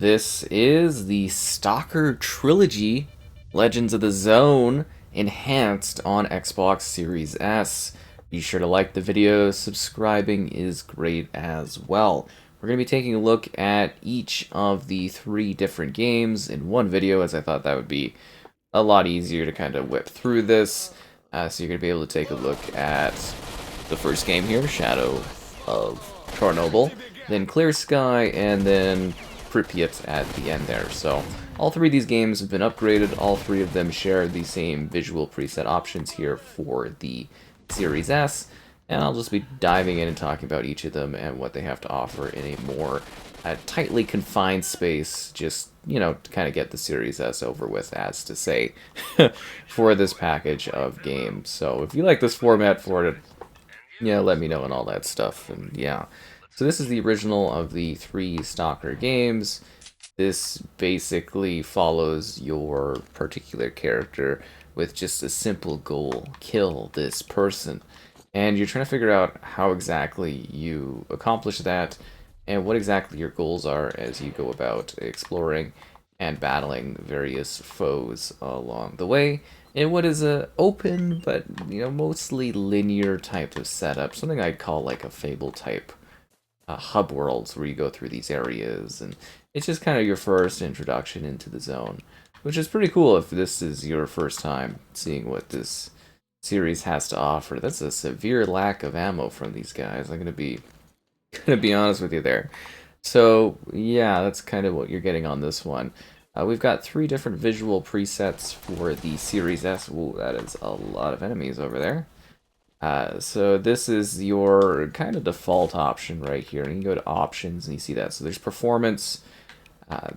This is the Stalker Trilogy, Legends of the Zone, enhanced on Xbox Series S. Be sure to like the video, subscribing is great as well. We're going to be taking a look at each of the three different games in one video, as I thought that would be a lot easier to kind of whip through this. So you're going to be able to take a look at the first game here, Shadow of Chornobyl, then Clear Sky, and then Prypiat at the end there. So all three of these games have been upgraded. All three of them share the same visual preset options here for the Series S. And I'll just be diving in and talking about each of them and what they have to offer in a more tightly confined space, just, you know, to kind of get the Series S over with, as to say, for this package of games. So if you like this format for it, yeah, let me know and all that stuff. And yeah. So this is the original of the three Stalker games. This basically follows your particular character with just a simple goal: kill this person. And you're trying to figure out how exactly you accomplish that and what exactly your goals are as you go about exploring and battling various foes along the way in what is a open but, you know, mostly linear type of setup, something I'd call like a Fable type hub worlds where you go through these areas, and it's just kind of your first introduction into the zone, which is pretty cool if this is your first time seeing what this series has to offer. That's a severe lack of ammo from these guys. I'm gonna be honest with you there. So yeah, that's kind of what you're getting on this one. We've got three different visual presets for the Series S. Ooh, that is a lot of enemies over there. So this is your kind of default option right here. And you can go to options and you see that. So there's performance,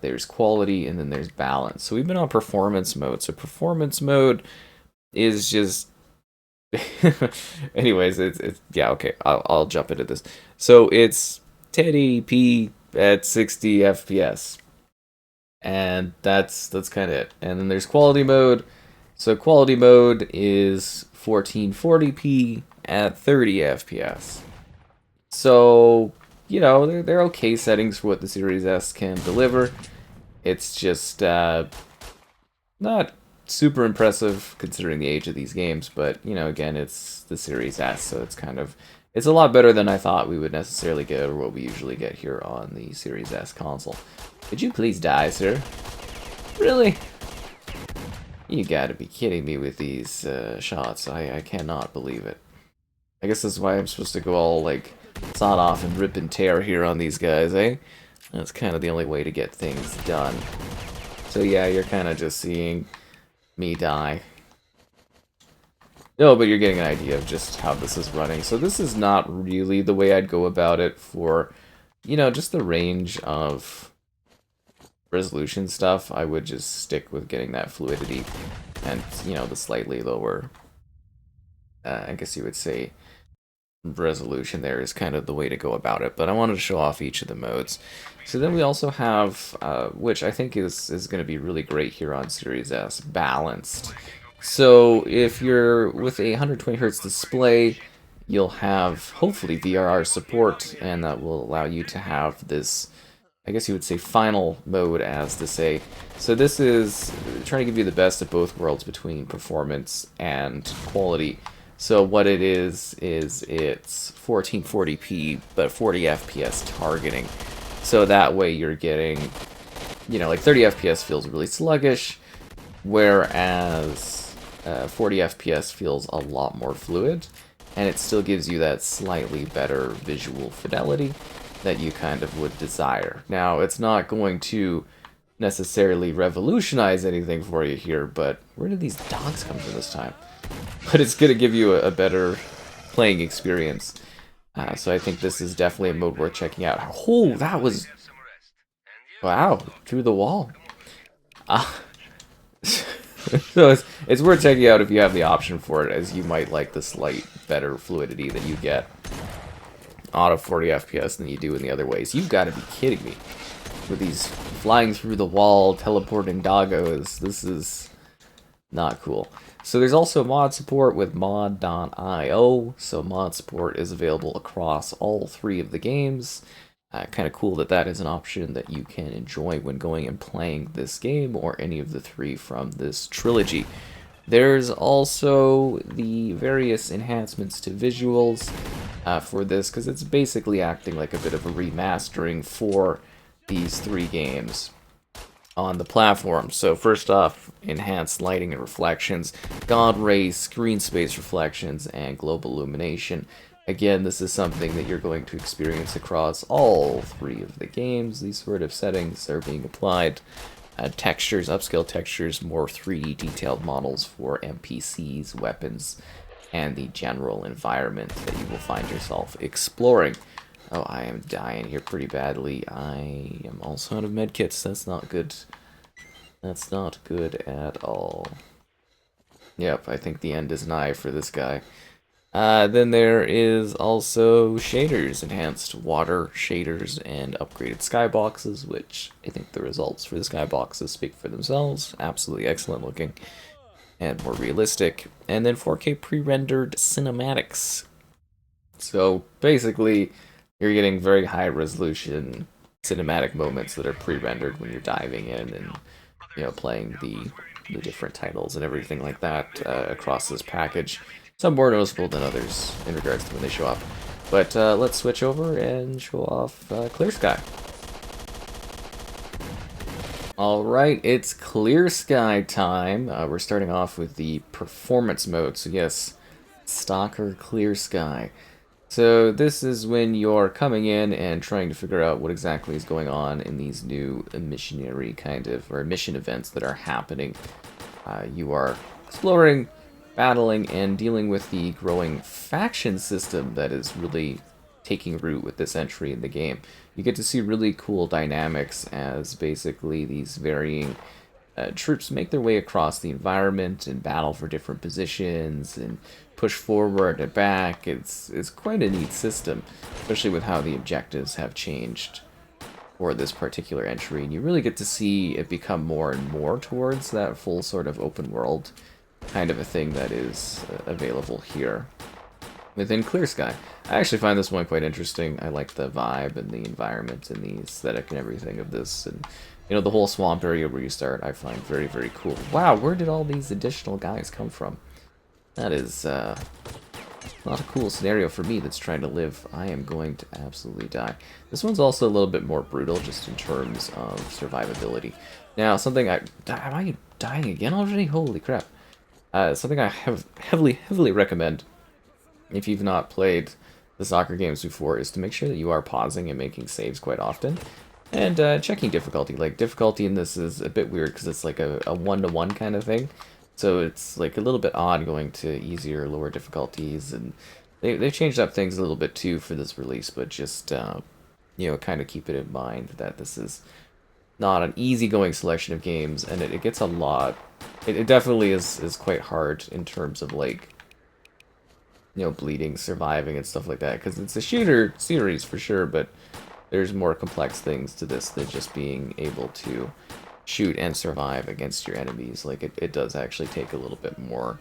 there's quality, and then there's balance. So we've been on performance mode. So performance mode is just... Anyways, it's yeah, okay, I'll jump into this. So it's 1080p at 60 FPS. And that's kind of it. And then there's quality mode. So quality mode is 1440p at 30 FPS. So, you know, they're okay settings for what the Series S can deliver. It's just not super impressive considering the age of these games, but, you know, again, it's the Series S, so it's a lot better than I thought we would necessarily get, or what we usually get here on the Series S console. Could you please die, sir? Really? You gotta be kidding me with these shots. I cannot believe it. I guess that's why I'm supposed to go all, like, sawed off and rip and tear here on these guys, eh? That's kind of the only way to get things done. So yeah, you're kind of just seeing me die. No, but you're getting an idea of just how this is running. So this is not really the way I'd go about it for, you know, just the range of resolution stuff. I would just stick with getting that fluidity and, you know, the slightly lower, I guess you would say, resolution there is kind of the way to go about it. But I wanted to show off each of the modes. So then we also have, which I think is going to be really great here on Series S, balanced. So if you're with a 120 hertz display, you'll have hopefully VRR support, and that will allow you to have this, I guess you would say, final mode, as to say. So this is trying to give you the best of both worlds between performance and quality. So what it is it's 1440p but 40 FPS targeting. So that way you're getting, you know, like 30 FPS feels really sluggish, whereas 40 FPS feels a lot more fluid, and it still gives you that slightly better visual fidelity that you kind of would desire. Now, it's not going to necessarily revolutionize anything for you here, but where did these dogs come from this time? But it's going to give you a better playing experience. So I think this is definitely a mode worth checking out. Oh, that was... Wow, through the wall. So it's worth checking out if you have the option for it, as you might like the slight better fluidity that you get out of 40 FPS than you do in the other ways. You've got to be kidding me. With these flying through the wall, teleporting doggos, this is not cool. So there's also mod support with mod.io, so mod support is available across all three of the games. Kind of cool that that is an option that you can enjoy when going and playing this game or any of the three from this trilogy. There's also the various enhancements to visuals for this, because it's basically acting like a bit of a remastering for these three games on the platform. So first off, enhanced lighting and reflections, God rays, screen space reflections, and global illumination. Again, this is something that you're going to experience across all three of the games. These sort of settings are being applied. Textures, upscale textures, more 3D detailed models for NPCs, weapons, and the general environment that you will find yourself exploring. Oh, I am dying here pretty badly. I am also out of medkits. That's not good. That's not good at all. Yep, I think the end is nigh for this guy. Then there is also shaders, enhanced water shaders, and upgraded skyboxes, which I think the results for the skyboxes speak for themselves. Absolutely excellent looking and more realistic. And then 4K pre-rendered cinematics. So basically, you're getting very high resolution cinematic moments that are pre-rendered when you're diving in and, you know, playing the different titles and everything like that across this package. Some more noticeable than others in regards to when they show up. But let's switch over and show off Clear Sky. Alright, it's Clear Sky time. We're starting off with the performance mode. So yes, Stalker Clear Sky. So this is when you're coming in and trying to figure out what exactly is going on in these new missionary kind of, or mission events that are happening. You are exploring, battling, and dealing with the growing faction system that is really taking root with this entry in the game. You get to see really cool dynamics as basically these varying troops make their way across the environment and battle for different positions and push forward and back. It's quite a neat system, especially with how the objectives have changed for this particular entry. And you really get to see it become more and more towards that full sort of open world kind of a thing that is available here within Clear Sky. I actually find this one quite interesting. I like the vibe and the environment and the aesthetic and everything of this. And you know, the whole swamp area where you start, I find very, very cool. Wow, where did all these additional guys come from? That is not a cool scenario for me that's trying to live. I am going to absolutely die. This one's also a little bit more brutal just in terms of survivability. Now, something am I dying again already? Holy crap. Something I heavily recommend if you've not played the soccer games before is to make sure that you are pausing and making saves quite often. And checking difficulty. Like, difficulty in this is a bit weird because it's like a one-to-one kind of thing. So it's like a little bit odd going to easier, lower difficulties. And they've changed up things a little bit too for this release. But just, you know, kind of keep it in mind that this is not an easygoing selection of games. And it gets a lot. It definitely is quite hard in terms of, like, you know, bleeding, surviving, and stuff like that. Because it's a shooter series for sure, but there's more complex things to this than just being able to shoot and survive against your enemies. Like, it does actually take a little bit more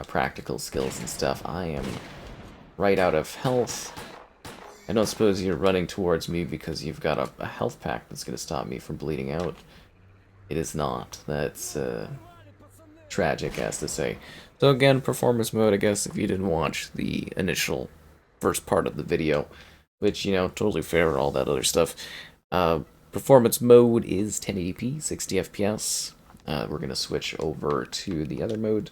practical skills and stuff. I am right out of health. I don't suppose you're running towards me because you've got a health pack that's going to stop me from bleeding out. It is not. That's tragic, as to say. So again, performance mode, I guess, if you didn't watch the initial first part of the video, which, you know, totally fair, all that other stuff. Performance mode is 1080p, 60 FPS. We're going to switch over to the other mode,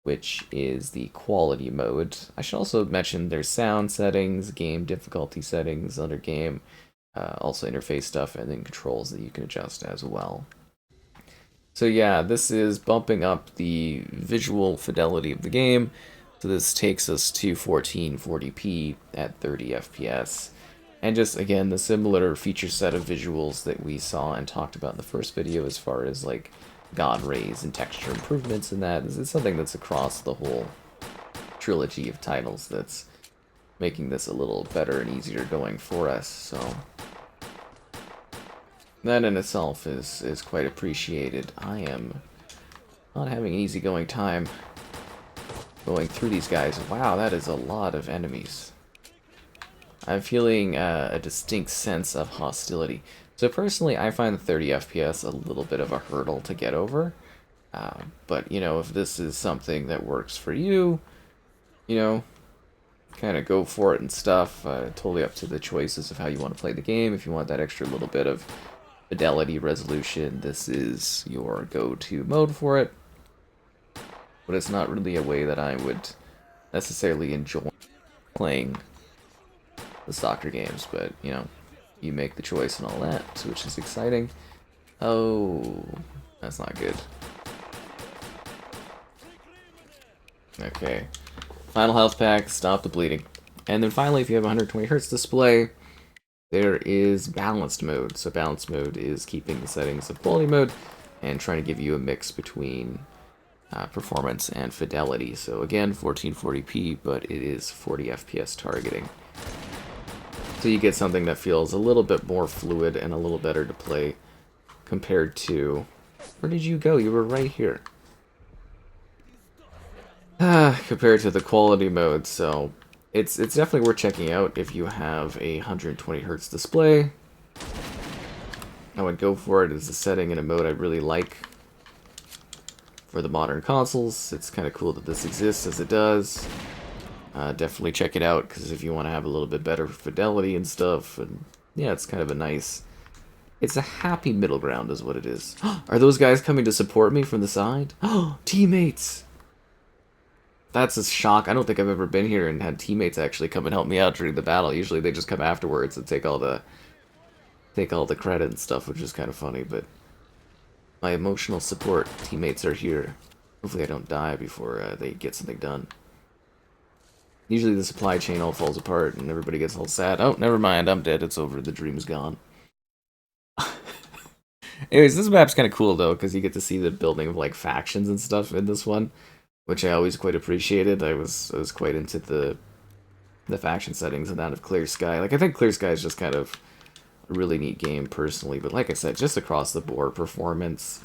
which is the quality mode. I should also mention there's sound settings, game difficulty settings, other game, also interface stuff, and then controls that you can adjust as well. So yeah, this is bumping up the visual fidelity of the game. So this takes us to 1440p at 30 FPS. And just, again, the similar feature set of visuals that we saw and talked about in the first video as far as, like, God rays and texture improvements and that. It's something that's across the whole trilogy of titles that's making this a little better and easier going for us, so that in itself is quite appreciated. I am not having an easygoing time going through these guys. Wow, that is a lot of enemies. I'm feeling a distinct sense of hostility. So personally, I find the 30 FPS a little bit of a hurdle to get over. But, you know, if this is something that works for you, you know, kind of go for it and stuff. Totally up to the choices of how you want to play the game. If you want that extra little bit of fidelity resolution, this is your go-to mode for it. But it's not really a way that I would necessarily enjoy playing the soccer games. But, you know, you make the choice and all that, which is exciting. Oh, that's not good. Okay. Final health pack, stop the bleeding. And then finally, if you have 120 Hz display, there is balanced mode. So balanced mode is keeping the settings of quality mode and trying to give you a mix between performance and fidelity. So again, 1440p, but it is 40 FPS targeting. So you get something that feels a little bit more fluid and a little better to play compared to... Where did you go? You were right here. Compared to the quality mode, so it's definitely worth checking out if you have a 120 Hz display. I would go for it as a setting in a mode I really like for the modern consoles. It's kind of cool that this exists as it does. Definitely check it out, because if you want to have a little bit better fidelity and stuff, and yeah, it's kind of a nice... It's a happy middle ground is what it is. Are those guys coming to support me from the side? Oh, teammates! That's a shock. I don't think I've ever been here and had teammates actually come and help me out during the battle. Usually they just come afterwards and take all the credit and stuff, which is kind of funny, but my emotional support teammates are here. Hopefully I don't die before they get something done. Usually the supply chain all falls apart and everybody gets all sad. Oh, never mind, I'm dead. It's over. The dream's gone. Anyways, this map's kind of cool though, because you get to see the building of like factions and stuff in this one, which I always quite appreciated. I was quite into the faction settings and that of Clear Sky. Like, I think Clear Sky is just kind of a really neat game personally, but like I said, just across the board performance,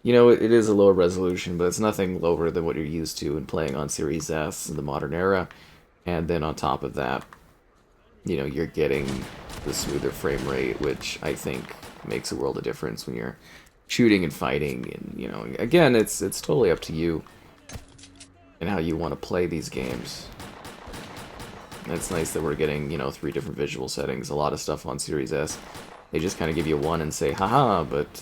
you know, it is a lower resolution, but it's nothing lower than what you're used to in playing on Series S in the modern era. And then on top of that, you know, you're getting the smoother frame rate, which I think makes a world of difference when you're shooting and fighting. And, you know, again, it's totally up to you and how you want to play these games. And it's nice that we're getting, you know, 3 different visual settings. A lot of stuff on Series S, they just kind of give you one and say, haha, but,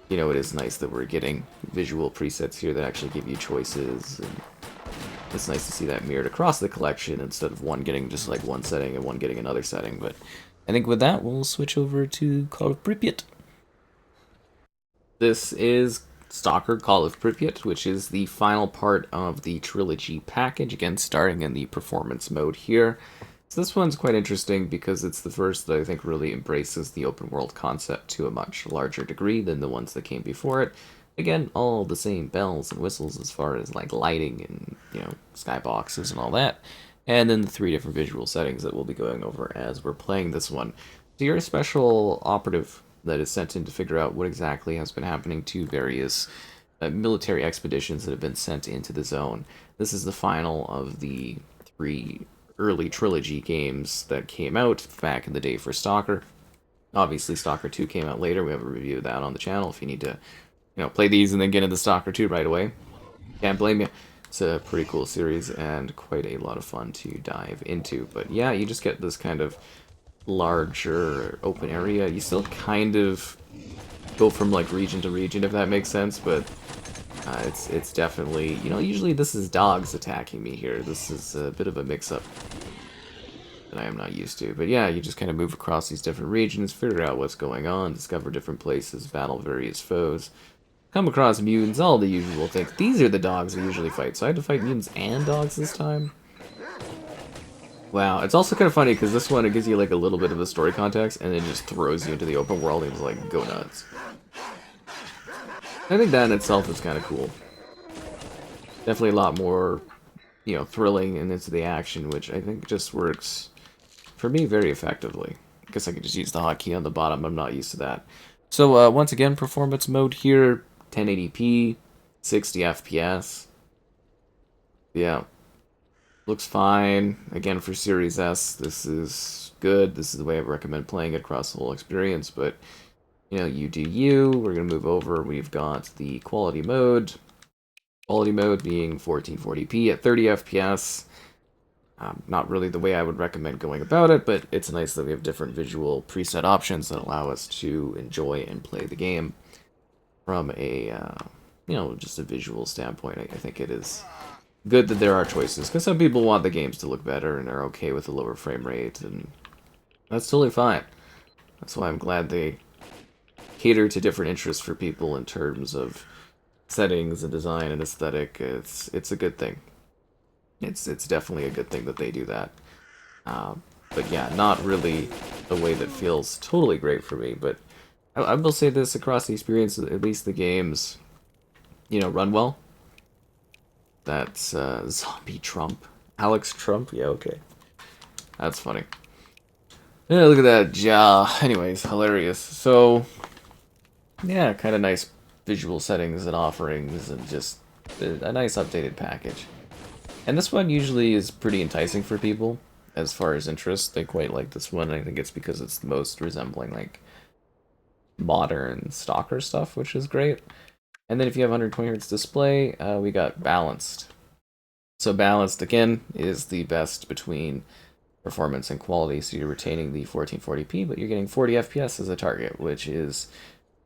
you know, it is nice that we're getting visual presets here that actually give you choices. And it's nice to see that mirrored across the collection instead of one getting just like one setting and one getting another setting. But I think with that, we'll switch over to Call of Prypiat. This is Stalker Call of Prypiat, which is the final part of the trilogy package, again starting in the performance mode here. So this one's quite interesting because it's the first that I think really embraces the open world concept to a much larger degree than the ones that came before it. Again, all the same bells and whistles as far as like lighting and, you know, skyboxes and all that. And then the 3 different visual settings that we'll be going over as we're playing this one. So you're a special operative that is sent in to figure out what exactly has been happening to various military expeditions that have been sent into the zone. This is the final of the 3 early trilogy games that came out back in the day for Stalker. Obviously, Stalker 2 came out later. We have a review of that on the channel if you need to, you know, play these and then get into Stalker 2 right away. Can't blame you. It's a pretty cool series and quite a lot of fun to dive into. But yeah, you just get this kind of larger open area. You still kind of go from like region to region, if that makes sense, but it's definitely, you know, usually this is dogs attacking me here. This is a bit of a mix-up that I am not used to. But yeah, you just kind of move across these different regions, figure out what's going on, discover different places, battle various foes, come across mutants, all the usual things. These are the dogs I usually fight, so I had to fight mutants and dogs this time. Wow, it's also kind of funny because this one, it gives you like a little bit of the story context and then just throws you into the open world and it's like, go nuts. I think that in itself is kind of cool. Definitely a lot more, you know, thrilling and into the action, which I think just works, for me, very effectively. I guess I could just use the hotkey on the bottom, I'm not used to that. So, once again, performance mode here, 1080p, 60 FPS. Yeah. Looks fine. Again, for Series S, this is good. This is the way I recommend playing it across the whole experience, but, you know, you do you. We're going to move over. We've got the quality mode. Quality mode being 1440p at 30 FPS. Not really the way I would recommend going about it, but it's nice that we have different visual preset options that allow us to enjoy and play the game from a, you know, just a visual standpoint. I think it is good that there are choices, because some people want the games to look better and are okay with a lower frame rate, and that's totally fine. That's why I'm glad they cater to different interests for people in terms of settings and design and aesthetic. It's a good thing. It's definitely a good thing that they do that. But yeah, not really a way that feels totally great for me. But I will say this, across the experience, at least the games, you know, run well. That's Zombie Trump. Alex Trump? Yeah, okay. That's funny. Yeah, look at that jaw. Anyways, hilarious. So, yeah, kind of nice visual settings and offerings, and just a nice updated package. And this one usually is pretty enticing for people as far as interest. They quite like this one. I think it's because it's the most resembling, like, modern Stalker stuff, which is great. And then if you have 120 Hz display, we got balanced. So balanced, again, is the best between performance and quality. So you're retaining the 1440p, but you're getting 40 FPS as a target, which is,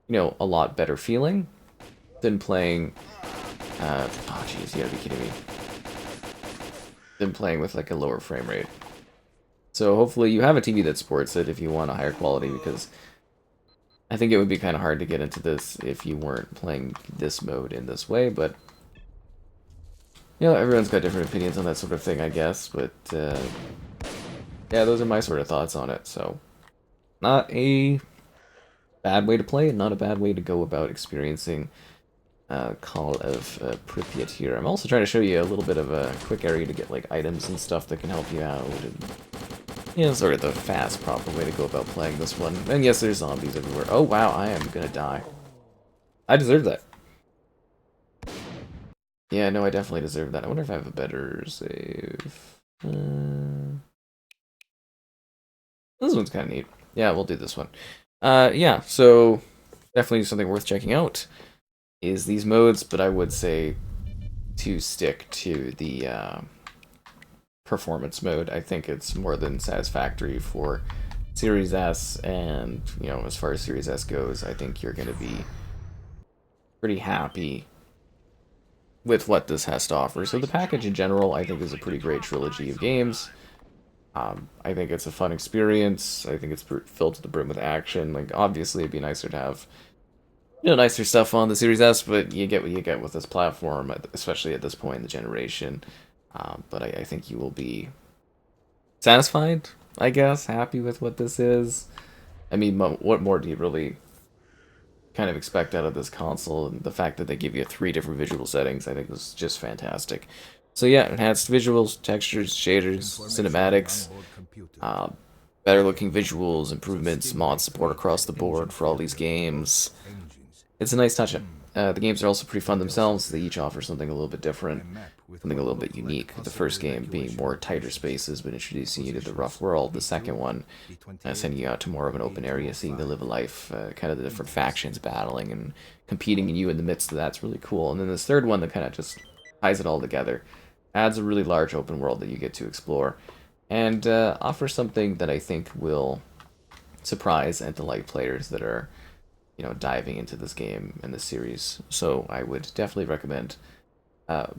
you know, a lot better feeling than playing... oh, jeez, you gotta be kidding me. Than playing with, like, a lower frame rate. So hopefully you have a TV that supports it if you want a higher quality, because I think it would be kind of hard to get into this if you weren't playing this mode in this way, but you know, everyone's got different opinions on that sort of thing, I guess, but yeah, those are my sort of thoughts on it. So not a bad way to play and not a bad way to go about experiencing Call of Prypiat here. I'm also trying to show you a little bit of a quick area to get like items and stuff that can help you out, and you know, sort of the fast, proper way to go about playing this one. And yes, there's zombies everywhere. Oh wow, I am gonna die. I deserve that. Yeah, no, I definitely deserve that. I wonder if I have a better save. This one's kind of neat. Yeah, we'll do this one. Yeah, so definitely something worth checking out is these modes, but I would say to stick to the performance mode. I think it's more than satisfactory for Series S, and, you know, as far as Series S goes, I think you're going to be pretty happy with what this has to offer. So the package in general, I think, is a pretty great trilogy of games. I think it's a fun experience. I think it's filled to the brim with action. Like, obviously, it'd be nicer to have, you know, nicer stuff on the Series S, but you get what you get with this platform, especially at this point in the generation. But I think you will be satisfied, I guess, happy with what this is. I mean, what more do you really kind of expect out of this console? And the fact that they give you 3 different visual settings, I think is just fantastic. So yeah, enhanced visuals, textures, shaders, cinematics, better looking visuals, improvements, mod support across the board for all these games. It's a nice touch-up. The games are also pretty fun themselves. They each offer something a little bit different, something a little bit unique. The first game being more tighter spaces, but introducing you to the rough world. The second one sending you out to more of an open area, seeing the live a life, kind of the different factions battling and competing, and you in the midst of that's really cool. And then this third one that kind of just ties it all together, adds a really large open world that you get to explore, and offers something that I think will surprise and delight players that are, you know, diving into this game and this series. So I would definitely recommend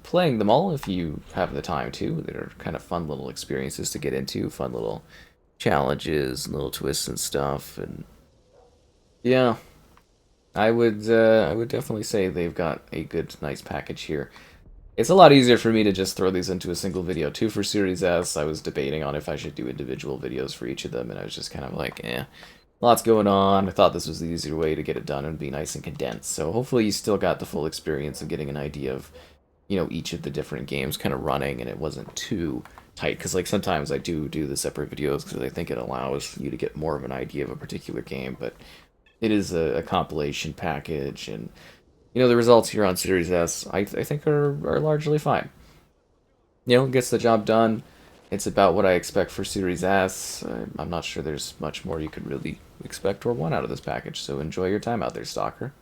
playing them all if you have the time to. They're kind of fun little experiences to get into, fun little challenges, little twists and stuff, and yeah, I would definitely say they've got a good, nice package here. It's a lot easier for me to just throw these into a single video, too, for Series S. I was debating on if I should do individual videos for each of them, and I was just kind of like, eh, lots going on. I thought this was the easier way to get it done and be nice and condensed. So hopefully you still got the full experience of getting an idea of, you know, each of the different games kind of running, and it wasn't too tight. Because, like, sometimes I do the separate videos because I think it allows you to get more of an idea of a particular game, but it is a compilation package, and you know, the results here on Series S, I think, are largely fine. It gets the job done. It's about what I expect for Series S. I'm not sure there's much more you could really expect or want out of this package, so enjoy your time out there, Stalker.